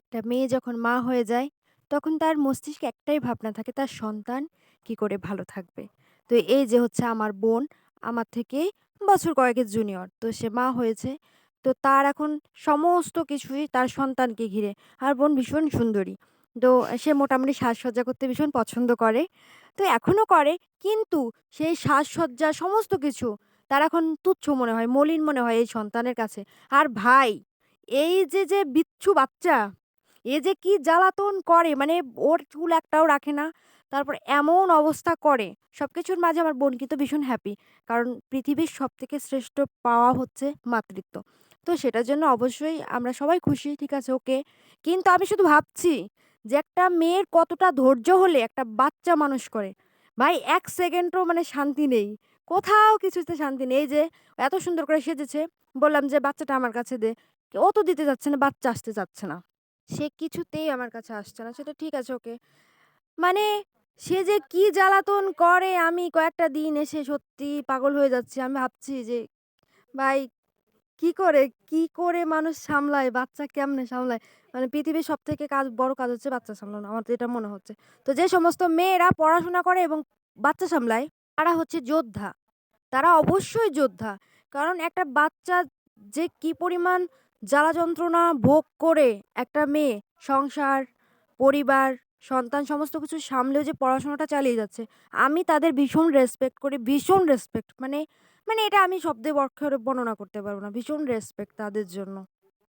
একটা মেয়ে যখন মা হয়ে যায়, তখন তার মস্তিষ্কে একটাই ভাবনা থাকে তার সন্তান কি করে ভালো থাকবে। তো এই যে হচ্ছে আমার বোন, আমার থেকে বছর কয়েকের জুনিয়র। তো সে মা হয়েছে। তো তার এখন সমস্ত কিছুই তার সন্তানকে ঘিরে। আর বোন ভীষণ সুন্দরী। তো সে মোটামুটি সাজসজ্জা করতে ভীষণ পছন্দ করে। তো এখনো করে, কিন্তু সেই সাজসজ্জা সমস্ত কিছু তার এখন তুচ্ছ মনে হয়, মলিন মনে হয় এই সন্তানের কাছে। আর ভাই, এই যে বিচ্ছু বাচ্চা, এ যে কি জ্বালাতন করে, মানে ওর চুল একটাও রাখে না। তারপর এমন অবস্থা করে। সবকিছুর মাঝে আমার বোন কিন্তু ভীষণ হ্যাপি। কারণ পৃথিবীর সবথেকে শ্রেষ্ঠ পাওয়া হচ্ছে মাতৃত্ব। তো সেটার জন্য অবশ্যই আমরা সবাই খুশি, ঠিক আছে, ওকে। কিন্তু আমি শুধু ভাবছি যে একটা মেয়ের কতটা ধৈর্য হলে একটা বাচ্চা মানুষ করে। ভাই ১ সেকেন্ডও মানে শান্তি নেই। কোথাও কিছুতে শান্তি নেই। এই যে এত সুন্দর করে সেজেছে, বললাম যে, "বাচ্চাটা আমার কাছে দে।" ও তো দিতে চাচ্ছে না, বাচ্চা আসতে চাচ্ছে না। সে কিছুতেই আমার কাছে আসছে না। সেটা ঠিক আছে, ওকে। মানে সে যে কি জ্বালাতন করে, আমি কয়েকটা দিন এসে সত্যি পাগল হয়ে যাচ্ছি। আমি ভাবছি যে ভাই, কি করে মানুষ সামলায়, বাচ্চা কেমনে সামলায়? মানে পৃথিবীর সবথেকে বড় কাজ হচ্ছে বাচ্চা সামলানো। আমার তো এটা মনে হচ্ছে। তো যে সমস্ত মেয়েরা পড়াশোনা করে এবং বাচ্চা সামলায়, তারা হচ্ছে যোদ্ধা। তারা অবশ্যই যোদ্ধা। কারণ একটা বাচ্চা যে কি পরিমাণ জ্বালা যন্ত্রণা ভোগ করে একটা মেয়ে সংসার, পরিবার, সন্তান সমস্ত কিছু সামলেও যে পড়াশোনাটা চালিয়ে যাচ্ছে, আমি তাদের ভীষণ রেসপেক্ট করি, ভীষণ রেসপেক্ট। মানে এটা আমি শব্দে অক্ষরে বর্ণনা করতে পারব না। ভীষণ রেসপেক্ট তাদের জন্য।